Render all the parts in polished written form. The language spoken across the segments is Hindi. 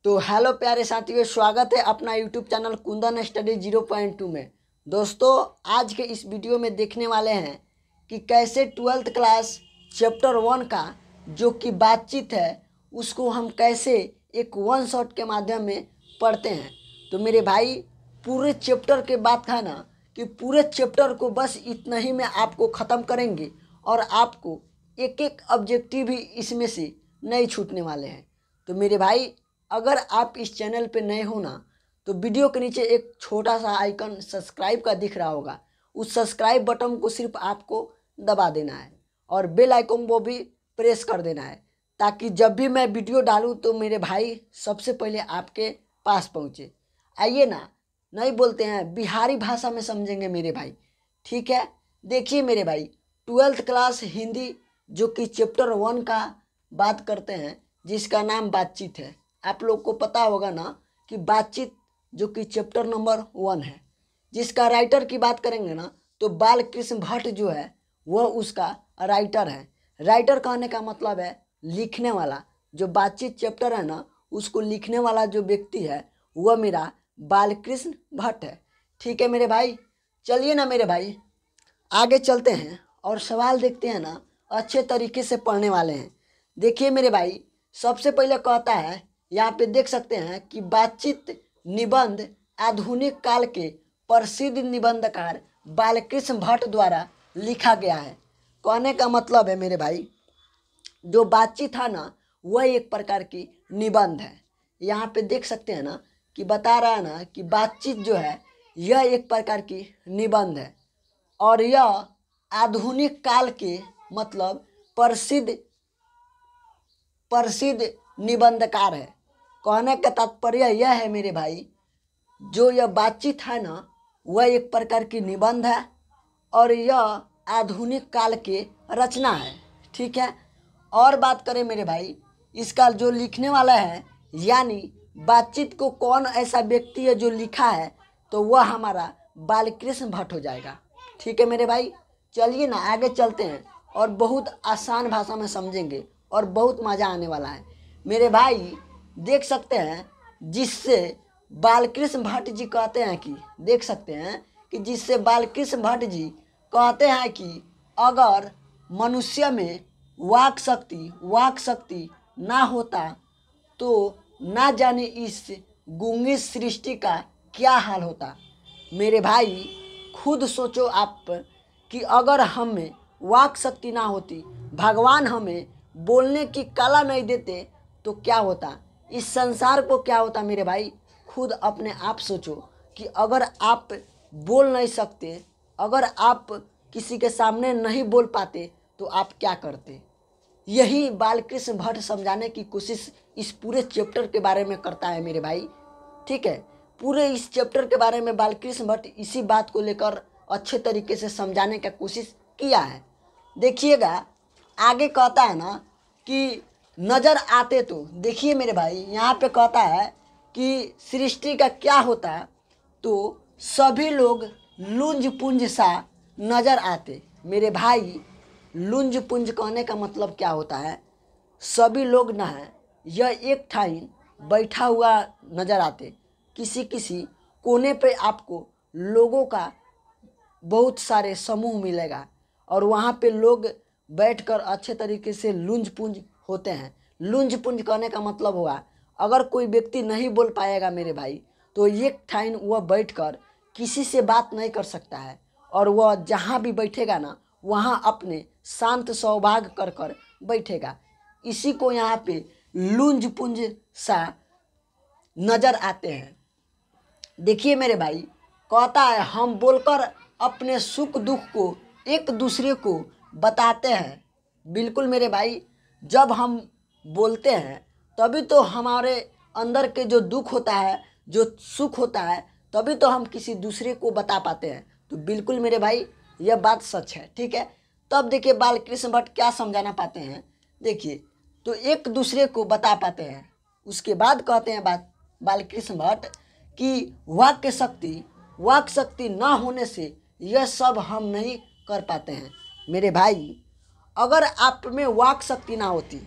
तो हेलो प्यारे साथियों, स्वागत है अपना यूट्यूब चैनल कुंदन स्टडी 0.2 में। दोस्तों, आज के इस वीडियो में देखने वाले हैं कि कैसे 12th क्लास चैप्टर 1 का जो कि बातचीत है उसको हम कैसे एक वन शॉट के माध्यम में पढ़ते हैं। तो मेरे भाई, पूरे चैप्टर के बात है ना कि पूरे चैप्टर को बस इतना ही में आपको ख़त्म करेंगे और आपको एक एक ऑब्जेक्टिव भी इसमें से नहीं छूटने वाले हैं। तो मेरे भाई, अगर आप इस चैनल पे नए हो ना तो वीडियो के नीचे एक छोटा सा आइकन सब्सक्राइब का दिख रहा होगा, उस सब्सक्राइब बटन को सिर्फ आपको दबा देना है और बेल आइकन को भी प्रेस कर देना है, ताकि जब भी मैं वीडियो डालूं तो मेरे भाई सबसे पहले आपके पास पहुंचे। आइए ना, नहीं बोलते हैं, बिहारी भाषा में समझेंगे मेरे भाई, ठीक है। देखिए मेरे भाई, 12th क्लास हिंदी जो कि चैप्टर 1 का बात करते हैं, जिसका नाम बातचीत है। आप लोग को पता होगा ना कि बातचीत जो कि चैप्टर नंबर 1 है, जिसका राइटर की बात करेंगे ना तो बालकृष्ण भट्ट जो है वह उसका राइटर है। राइटर कहने का मतलब है लिखने वाला। जो बातचीत चैप्टर है ना उसको लिखने वाला जो व्यक्ति है वह मेरा बालकृष्ण भट्ट है, ठीक है मेरे भाई। चलिए ना मेरे भाई, आगे चलते हैं और सवाल देखते हैं ना, अच्छे तरीके से पढ़ने वाले हैं। देखिए मेरे भाई, सबसे पहले कहता है, यहाँ पे देख सकते हैं कि बातचीत निबंध आधुनिक काल के प्रसिद्ध निबंधकार बालकृष्ण भट्ट द्वारा लिखा गया है। कहने का मतलब है मेरे भाई, जो बातचीत है ना वह एक प्रकार की निबंध है। यहाँ पे देख सकते हैं ना कि बता रहा है ना कि बातचीत जो है यह एक प्रकार की निबंध है और यह आधुनिक काल के मतलब प्रसिद्ध निबंधकार है। कहने का तात्पर्य यह है मेरे भाई, जो यह बातचीत है ना वह एक प्रकार की निबंध है और यह आधुनिक काल के रचना है, ठीक है। और बात करें मेरे भाई, इसका जो लिखने वाला है यानी बातचीत को कौन ऐसा व्यक्ति है जो लिखा है, तो वह हमारा बालकृष्ण भट्ट हो जाएगा, ठीक है मेरे भाई। चलिए ना आगे चलते हैं और बहुत आसान भाषा में समझेंगे और बहुत मज़ा आने वाला है मेरे भाई। देख सकते हैं जिससे बालकृष्ण भट्ट जी कहते हैं कि देख सकते हैं कि जिससे बालकृष्ण भट्ट जी कहते हैं कि अगर मनुष्य में वाक शक्ति ना होता तो ना जाने इस गूंगी सृष्टि का क्या हाल होता। मेरे भाई, खुद सोचो आप कि अगर हमें वाक शक्ति ना होती, भगवान हमें बोलने की कला नहीं देते तो क्या होता, इस संसार को क्या होता मेरे भाई। खुद अपने आप सोचो कि अगर आप बोल नहीं सकते, अगर आप किसी के सामने नहीं बोल पाते तो आप क्या करते। यही बालकृष्ण भट्ट समझाने की कोशिश इस पूरे चैप्टर के बारे में करता है मेरे भाई, ठीक है। पूरे इस चैप्टर के बारे में बालकृष्ण भट्ट इसी बात को लेकर अच्छे तरीके से समझाने का कोशिश किया है। देखिएगा, आगे कहता है ना कि नज़र आते तो, देखिए मेरे भाई यहाँ पे कहता है कि सृष्टि का क्या होता तो सभी लोग लुंज पुंज सा नज़र आते। मेरे भाई, लुंज पुंज कहने का मतलब क्या होता है, सभी लोग ना है यह एक ठाइन बैठा हुआ नज़र आते। किसी किसी कोने पे आपको लोगों का बहुत सारे समूह मिलेगा और वहाँ पे लोग बैठकर अच्छे तरीके से लुंज पुंज होते हैं। लुंज पुंज कहने का मतलब हुआ, अगर कोई व्यक्ति नहीं बोल पाएगा मेरे भाई तो एक ठाइन वह बैठकर किसी से बात नहीं कर सकता है और वह जहाँ भी बैठेगा ना वहाँ अपने शांत सौभाग्य कर कर बैठेगा। इसी को यहाँ पे लुंज पुंज सा नज़र आते हैं। देखिए मेरे भाई, कहता है हम बोलकर अपने सुख दुख को एक दूसरे को बताते हैं। बिल्कुल मेरे भाई, जब हम बोलते हैं तभी तो हमारे अंदर के जो दुख होता है, जो सुख होता है, तभी तो हम किसी दूसरे को बता पाते हैं। तो बिल्कुल मेरे भाई यह बात सच है, ठीक है। तब देखिए बालकृष्ण भट्ट क्या समझाना पाते हैं, देखिए तो एक दूसरे को बता पाते हैं। उसके बाद कहते हैं बालकृष्ण भट्ट कि वाक शक्ति ना होने से यह सब हम नहीं कर पाते हैं। मेरे भाई, अगर आप में वाक शक्ति ना होती,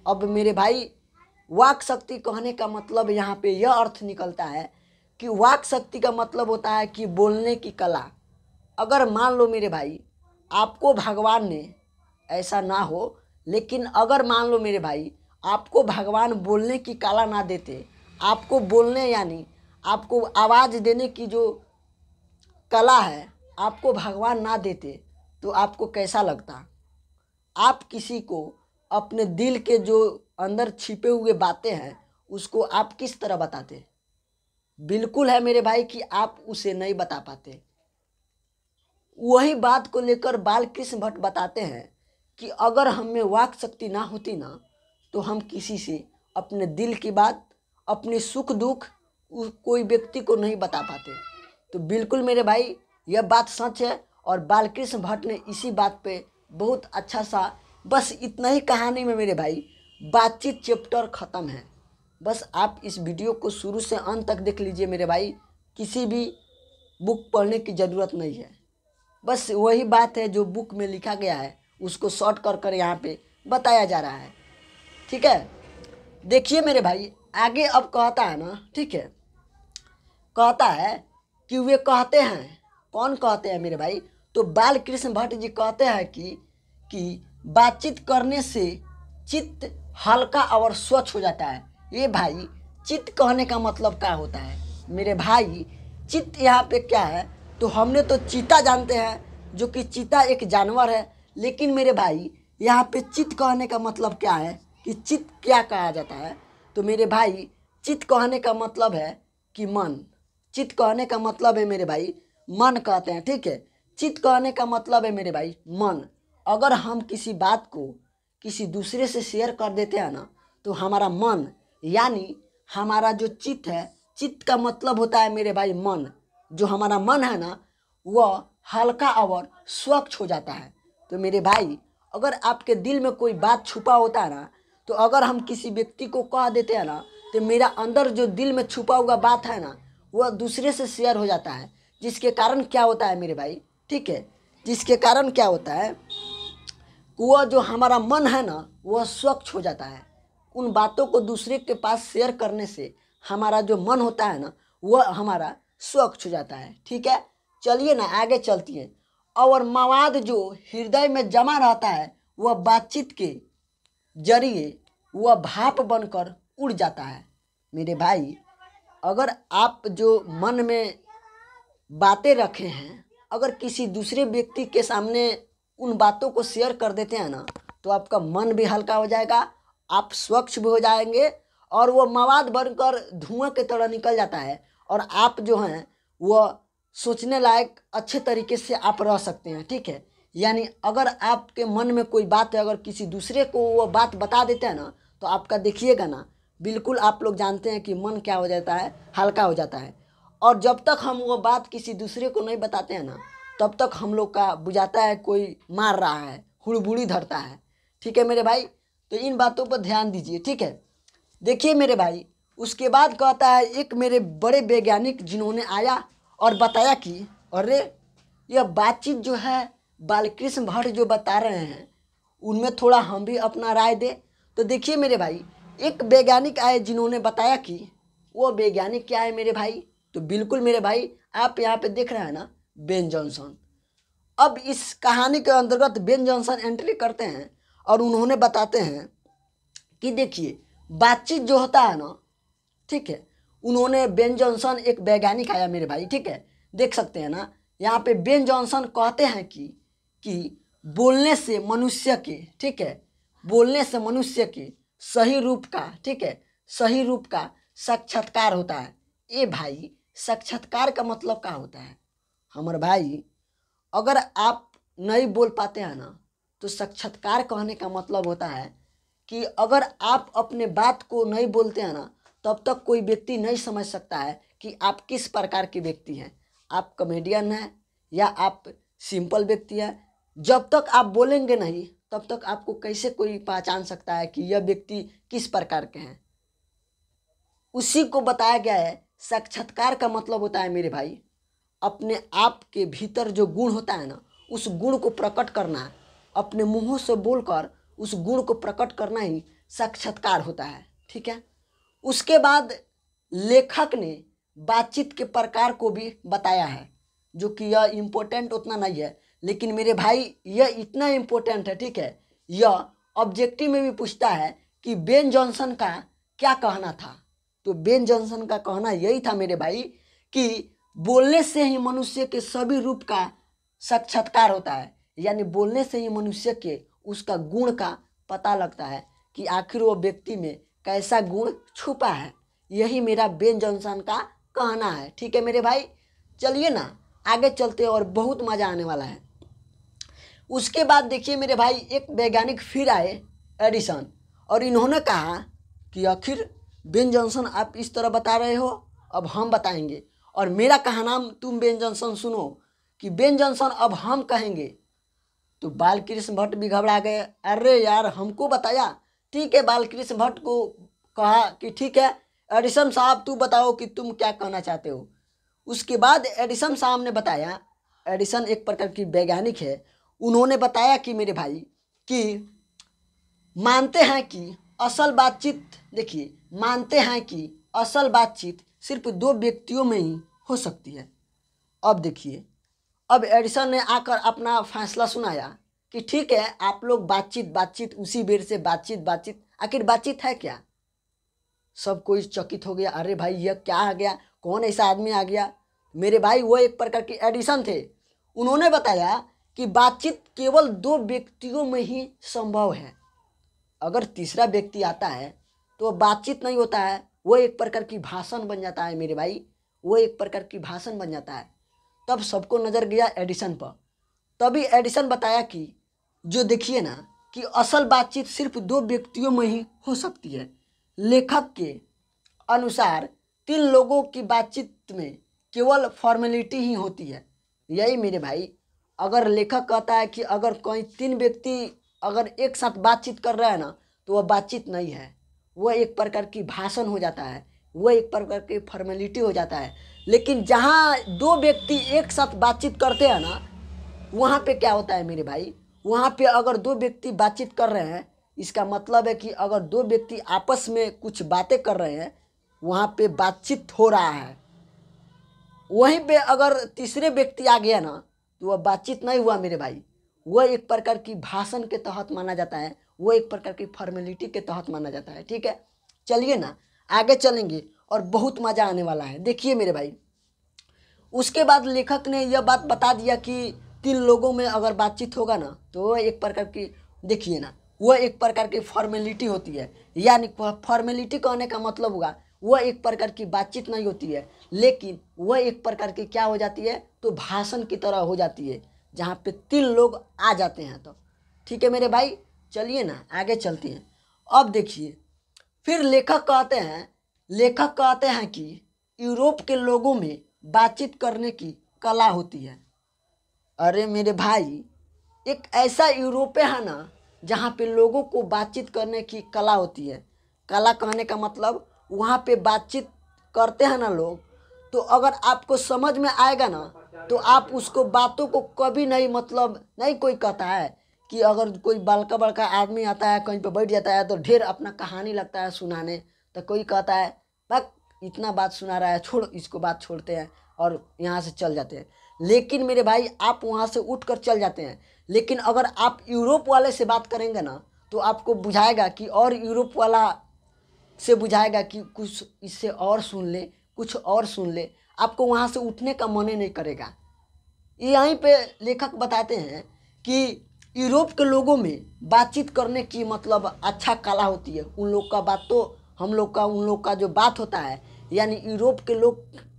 अब मेरे भाई वाक शक्ति कहने का मतलब यहाँ पे यह अर्थ निकलता है कि वाक शक्ति का मतलब होता है कि बोलने की कला। अगर मान लो मेरे भाई आपको भगवान ने, ऐसा ना हो, लेकिन अगर मान लो मेरे भाई आपको भगवान बोलने की कला ना देते, आपको बोलने यानी आपको आवाज़ देने की जो कला है आपको भगवान ना देते, तो आपको कैसा लगता? आप किसी को अपने दिल के जो अंदर छिपे हुए बातें हैं उसको आप किस तरह बताते? बिल्कुल है मेरे भाई कि आप उसे नहीं बता पाते। वही बात को लेकर बालकृष्ण भट्ट बताते हैं कि अगर हम में वाक शक्ति ना होती ना, तो हम किसी से अपने दिल की बात, अपने सुख दुख कोई व्यक्ति को नहीं बता पाते। तो बिल्कुल मेरे भाई यह बात सच है, और बालकृष्ण भट्ट ने इसी बात पे बहुत अच्छा सा, बस इतना ही कहानी में मेरे भाई बातचीत चैप्टर ख़त्म है। बस आप इस वीडियो को शुरू से अंत तक देख लीजिए मेरे भाई, किसी भी बुक पढ़ने की ज़रूरत नहीं है। बस वही बात है जो बुक में लिखा गया है उसको शॉर्ट कर कर यहाँ पे बताया जा रहा है। ठीक है, देखिए मेरे भाई आगे अब कहता है ना, ठीक है, कहता है कि वे कहते हैं, कौन कहते हैं मेरे भाई? तो बालकृष्ण भट्ट जी कहते हैं कि बातचीत करने से चित्त हल्का और स्वच्छ हो जाता है। ये भाई चित्त कहने का मतलब क्या होता है मेरे भाई? चित्त यहाँ पे क्या है? तो हमने तो चीता जानते हैं, जो कि चीता एक जानवर है, लेकिन मेरे भाई यहाँ पे चित्त कहने का मतलब क्या है कि चित्त क्या कहा जाता है? तो मेरे भाई चित्त कहने का मतलब है कि मन। चित्त कहने का मतलब है मेरे भाई मन कहते हैं। ठीक है, चित्त कहने का मतलब है मेरे भाई मन। अगर हम किसी बात को किसी दूसरे से शेयर कर देते हैं ना, तो हमारा मन यानी हमारा जो चित्त है, चित्त का मतलब होता है मेरे भाई मन। जो हमारा मन है ना वह हल्का और स्वच्छ हो जाता है। तो मेरे भाई अगर आपके दिल में कोई बात छुपा होता है ना, तो अगर हम किसी व्यक्ति को कह देते हैं ना, तो मेरा अंदर जो दिल में छुपा हुआ बात है ना वह दूसरे से शेयर हो जाता है, जिसके कारण क्या होता है मेरे भाई? ठीक है, जिसके कारण क्या होता है, वह जो हमारा मन है ना वह स्वच्छ हो जाता है। उन बातों को दूसरे के पास शेयर करने से हमारा जो मन होता है ना वह हमारा स्वच्छ हो जाता है। ठीक है, चलिए ना आगे चलती हैं। और मवाद जो हृदय में जमा रहता है वह बातचीत के जरिए वह भाप बनकर उड़ जाता है। मेरे भाई अगर आप जो मन में बातें रखे हैं, अगर किसी दूसरे व्यक्ति के सामने उन बातों को शेयर कर देते हैं ना, तो आपका मन भी हल्का हो जाएगा, आप स्वच्छ भी हो जाएंगे, और वो मवाद बनकर धुआं की तरह निकल जाता है, और आप जो हैं वह सोचने लायक अच्छे तरीके से आप रह सकते हैं। ठीक है, यानी अगर आपके मन में कोई बात है, अगर किसी दूसरे को वो बात बता देते हैं ना, तो आपका देखिएगा ना, बिल्कुल आप लोग जानते हैं कि मन क्या हो जाता है, हल्का हो जाता है। और जब तक हम वो बात किसी दूसरे को नहीं बताते हैं ना, तब तक हम लोग का बुझाता है कोई मार रहा है, हुड़बुड़ी धरता है। ठीक है मेरे भाई, तो इन बातों पर ध्यान दीजिए। ठीक है, देखिए मेरे भाई उसके बाद कहता है, एक मेरे बड़े वैज्ञानिक जिन्होंने आया और बताया कि अरे यह बातचीत जो है बालकृष्ण भट्ट जो बता रहे हैं उनमें थोड़ा हम भी अपना राय दें। तो देखिए मेरे भाई एक वैज्ञानिक आए जिन्होंने बताया कि वो वैज्ञानिक क्या है मेरे भाई? तो बिल्कुल मेरे भाई आप यहाँ पे देख रहे हैं ना, बेन जॉनसन। अब इस कहानी के अंतर्गत बेन जॉनसन एंट्री करते हैं और उन्होंने बताते हैं कि देखिए बातचीत जो होता है ना, ठीक है, उन्होंने बेन जॉनसन एक वैज्ञानिक आया मेरे भाई, ठीक है, देख सकते हैं ना यहाँ पे बेन जॉनसन कहते हैं कि बोलने से मनुष्य के, ठीक है, बोलने से मनुष्य के सही रूप का, ठीक है, सही रूप का साक्षात्कार होता है। ए भाई साक्षात्कार का मतलब क्या होता है हमारे भाई? अगर आप नहीं बोल पाते हैं ना, तो साक्षात्कार कहने का मतलब होता है कि अगर आप अपने बात को नहीं बोलते हैं ना, तब तक कोई व्यक्ति नहीं समझ सकता है कि आप किस प्रकार के व्यक्ति हैं। आप कॉमेडियन हैं या आप सिंपल व्यक्ति हैं। जब तक आप बोलेंगे नहीं, तब तक आपको कैसे कोई पहचान सकता है कि यह व्यक्ति किस प्रकार के हैं? उसी को बताया गया है। साक्षात्कार का मतलब होता है मेरे भाई अपने आप के भीतर जो गुण होता है ना, उस गुण को प्रकट करना है। अपने मुंहों से बोलकर उस गुण को प्रकट करना ही साक्षात्कार होता है। ठीक है। उसके बाद लेखक ने बातचीत के प्रकार को भी बताया है, जो कि यह इम्पोर्टेंट उतना नहीं है, लेकिन मेरे भाई यह इतना इम्पोर्टेंट है, ठीक है। यह ऑब्जेक्टिव में भी पूछता है कि बेन जॉनसन का क्या कहना था। तो बेन जॉनसन का कहना यही था मेरे भाई कि बोलने से ही मनुष्य के सभी रूप का साक्षात्कार होता है, यानी बोलने से ही मनुष्य के उसका गुण का पता लगता है कि आखिर वो व्यक्ति में कैसा गुण छुपा है। यही मेरा बेन जॉनसन का कहना है, ठीक है मेरे भाई। चलिए ना आगे चलते हैं और बहुत मज़ा आने वाला है। उसके बाद देखिए मेरे भाई, एक वैज्ञानिक फिर आए, एडिसन, और इन्होंने कहा कि आखिर बेन जॉनसन आप इस तरह बता रहे हो, अब हम बताएंगे, और मेरा कहना तुम बेन जॉनसन सुनो कि बेन जॉनसन अब हम कहेंगे। तो बालकृष्ण भट्ट भी घबरा गए, अरे यार हमको बताया। ठीक है, बालकृष्ण भट्ट को कहा कि ठीक है एडिसन साहब तू बताओ कि तुम क्या कहना चाहते हो। उसके बाद एडिसन साहब ने बताया, एडिसन एक प्रकार की वैज्ञानिक है, उन्होंने बताया कि मेरे भाई कि मानते हैं कि असल बातचीत, देखिए मानते हैं कि असल बातचीत सिर्फ दो व्यक्तियों में ही हो सकती है। अब देखिए, अब एडिसन ने आकर अपना फैसला सुनाया कि ठीक है आप लोग बातचीत उसी बेर से बातचीत, आखिर बातचीत है क्या। सब कोई चकित हो गया, अरे भाई यह क्या आ गया, कौन ऐसा आदमी आ गया। मेरे भाई वो एक प्रकार के एडिसन थे, उन्होंने बताया कि बातचीत केवल दो व्यक्तियों में ही संभव है। अगर तीसरा व्यक्ति आता है तो बातचीत नहीं होता है, वो एक प्रकार की भाषण बन जाता है मेरे भाई, वो एक प्रकार की भाषण बन जाता है। तब सबको नज़र गया एडिसन पर। तभी एडिसन बताया कि जो देखिए ना कि असल बातचीत सिर्फ दो व्यक्तियों में ही हो सकती है। लेखक के अनुसार तीन लोगों की बातचीत में केवल फॉर्मेलिटी ही होती है। यही मेरे भाई, अगर लेखक कहता है कि अगर कोई तीन व्यक्ति अगर एक साथ बातचीत कर रहा है ना तो वह बातचीत नहीं है, वह एक प्रकार की भाषण हो जाता है, वह एक प्रकार की फॉर्मेलिटी हो जाता है। लेकिन जहाँ दो व्यक्ति एक साथ बातचीत करते हैं ना, वहाँ पे क्या होता है मेरे भाई, वहाँ पे अगर दो व्यक्ति बातचीत कर रहे हैं, इसका मतलब है कि अगर दो व्यक्ति आपस में कुछ बातें कर रहे हैं, वहाँ पे बातचीत हो रहा है। वहीं पे अगर तीसरे व्यक्ति आ गया ना तो वह बातचीत नहीं हुआ मेरे भाई, वह एक प्रकार की भाषण के तहत माना जाता है, वो एक प्रकार की फॉर्मेलिटी के तहत माना जाता है। ठीक है, चलिए ना आगे चलेंगे और बहुत मज़ा आने वाला है। देखिए मेरे भाई, उसके बाद लेखक ने यह बात बता दिया कि तीन लोगों में अगर बातचीत होगा ना तो वह एक प्रकार की, देखिए ना, वह एक प्रकार की फॉर्मेलिटी होती है। यानी फॉर्मेलिटी कहने का मतलब हुआ वह एक प्रकार की बातचीत नहीं होती है, लेकिन वह एक प्रकार की क्या हो जाती है, तो भाषण की तरह हो जाती है, जहाँ पे तीन लोग आ जाते हैं। तो ठीक है मेरे भाई, चलिए ना आगे चलते हैं। अब देखिए, फिर लेखक कहते हैं कि यूरोप के लोगों में बातचीत करने की कला होती है। अरे मेरे भाई, एक ऐसा यूरोप है ना जहाँ पे लोगों को बातचीत करने की कला होती है। कला कहने का मतलब वहाँ पे बातचीत करते हैं ना लोग, तो अगर आपको समझ में आएगा ना तो आप उसको बातों को कभी नहीं, मतलब नहीं कोई कहता है कि अगर कोई बड़का बड़का आदमी आता है कहीं पे बैठ जाता है तो ढेर अपना कहानी लगता है सुनाने, तो कोई कहता है बस इतना बात सुना रहा है, छोड़ इसको, बात छोड़ते हैं और यहाँ से चल जाते हैं। लेकिन मेरे भाई आप वहाँ से उठ कर चल जाते हैं, लेकिन अगर आप यूरोप वाले से बात करेंगे ना तो आपको बुझाएगा कि, और यूरोप वाला से बुझाएगा कि कुछ इससे और सुन ले, कुछ और सुन ले, आपको वहाँ से उठने का मन ही नहीं करेगा। यहीं पे लेखक बताते हैं कि यूरोप के लोगों में बातचीत करने की मतलब अच्छा कला होती है। उन लोग का बात तो हम लोग का, उन लोग का जो बात होता है, यानी यूरोप के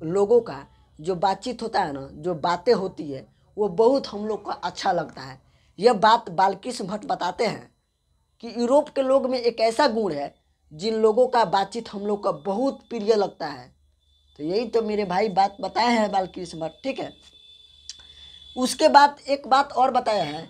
लोगों का जो बातचीत होता है ना, जो बातें होती है, वो बहुत हम लोग का अच्छा लगता है। यह बात बालकृष्ण भट्ट बताते हैं कि यूरोप के लोग में एक ऐसा गुण है जिन लोगों का बातचीत हम लोग का बहुत प्रिय लगता है। तो यही तो मेरे भाई बात बताए हैं बालकृष्ण भट्ट। ठीक है, उसके बाद एक बात और बताया है,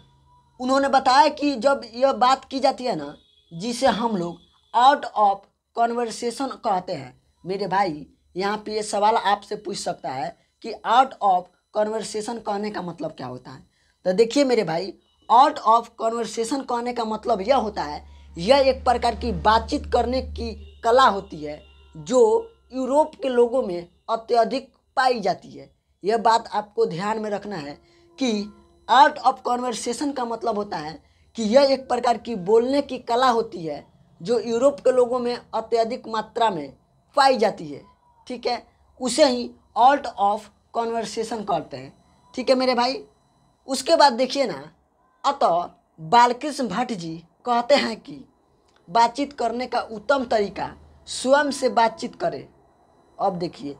उन्होंने बताया कि जब यह बात की जाती है ना जिसे हम लोग आउट ऑफ कॉन्वर्सेशन कहते हैं। मेरे भाई यहाँ पे ये सवाल आपसे पूछ सकता है कि आउट ऑफ कॉन्वर्सेशन कहने का मतलब क्या होता है। तो देखिए मेरे भाई, आउट ऑफ कॉन्वर्सेशन कहने का मतलब यह होता है, यह एक प्रकार की बातचीत करने की कला होती है जो यूरोप के लोगों में अत्यधिक पाई जाती है। यह बात आपको ध्यान में रखना है कि आर्ट ऑफ कॉन्वर्सेशन का मतलब होता है कि यह एक प्रकार की बोलने की कला होती है जो यूरोप के लोगों में अत्यधिक मात्रा में पाई जाती है। ठीक है, उसे ही आर्ट ऑफ कॉन्वर्सेशन कहते हैं। ठीक है मेरे भाई। उसके बाद देखिए ना, अतः बालकृष्ण भट्ट जी कहते हैं कि बातचीत करने का उत्तम तरीका स्वयं से बातचीत करें। अब देखिए,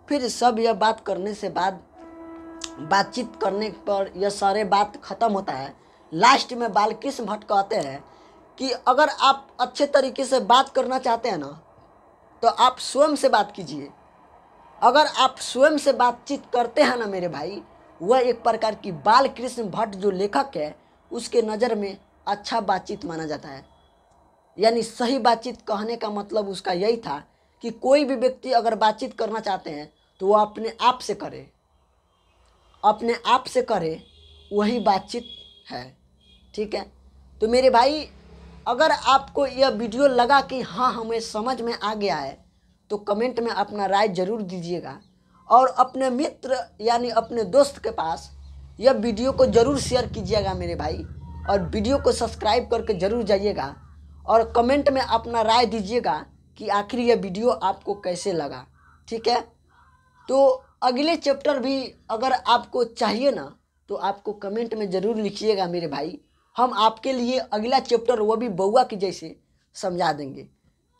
फिर सब यह बात करने से बाद बातचीत करने पर यह सारे बात ख़त्म होता है। लास्ट में बालकृष्ण भट्ट कहते हैं कि अगर आप अच्छे तरीके से बात करना चाहते हैं ना, तो आप स्वयं से बात कीजिए। अगर आप स्वयं से बातचीत करते हैं ना मेरे भाई, वह एक प्रकार की बालकृष्ण भट्ट जो लेखक है उसके नज़र में अच्छा बातचीत माना जाता है। यानी सही बातचीत कहने का मतलब उसका यही था कि कोई भी व्यक्ति अगर बातचीत करना चाहते हैं तो वह अपने आप से करे, अपने आप से करे, वही बातचीत है। ठीक है, तो मेरे भाई अगर आपको यह वीडियो लगा कि हाँ हमें समझ में आ गया है तो कमेंट में अपना राय ज़रूर दीजिएगा और अपने मित्र यानी अपने दोस्त के पास यह वीडियो को ज़रूर शेयर कीजिएगा मेरे भाई। और वीडियो को सब्सक्राइब करके ज़रूर जाइएगा और कमेंट में अपना राय दीजिएगा कि आखिर यह वीडियो आपको कैसे लगा। ठीक है, तो अगले चैप्टर भी अगर आपको चाहिए ना तो आपको कमेंट में ज़रूर लिखिएगा मेरे भाई। हम आपके लिए अगला चैप्टर वो भी बउआ के जैसे समझा देंगे।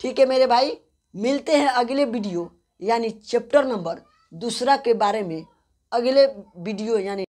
ठीक है मेरे भाई, मिलते हैं अगले वीडियो यानी चैप्टर नंबर 2 के बारे में अगले वीडियो यानी